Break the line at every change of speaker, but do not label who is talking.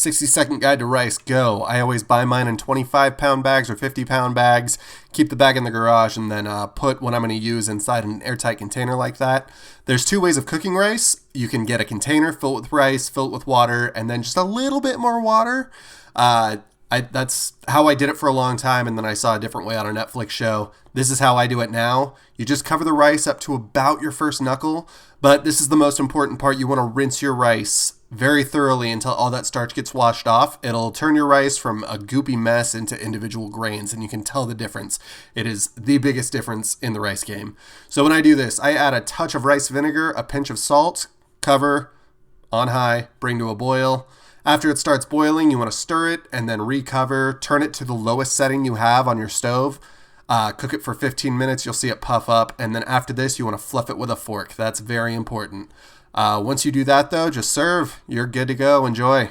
60-second guide to rice, go. I always buy mine in 25-pound bags or 50-pound bags, keep the bag in the garage, and then put what I'm going to use inside an airtight container like that. There's two ways of cooking rice. You can get a container, fill it with rice, fill it with water, and then just a little bit more water. That's how I did it for a long time, and then I saw a different way on a Netflix show. This is how I do it now. You just cover the rice up to about your first knuckle, but this is the most important part. You want to rinse your rice very thoroughly until all that starch gets washed off. It'll turn your rice from a goopy mess into individual grains, and you can tell the difference. It is the biggest difference in the rice game. So when I do this, I add a touch of rice vinegar, a pinch of salt, cover, on high, bring to a boil. After it starts boiling, you want to stir it and then recover, turn it to the lowest setting you have on your stove. Cook it for 15 minutes, you'll see it puff up, and then after this, you want to fluff it with a fork. That's very important. Once you do that, though, just serve. You're good to go. Enjoy.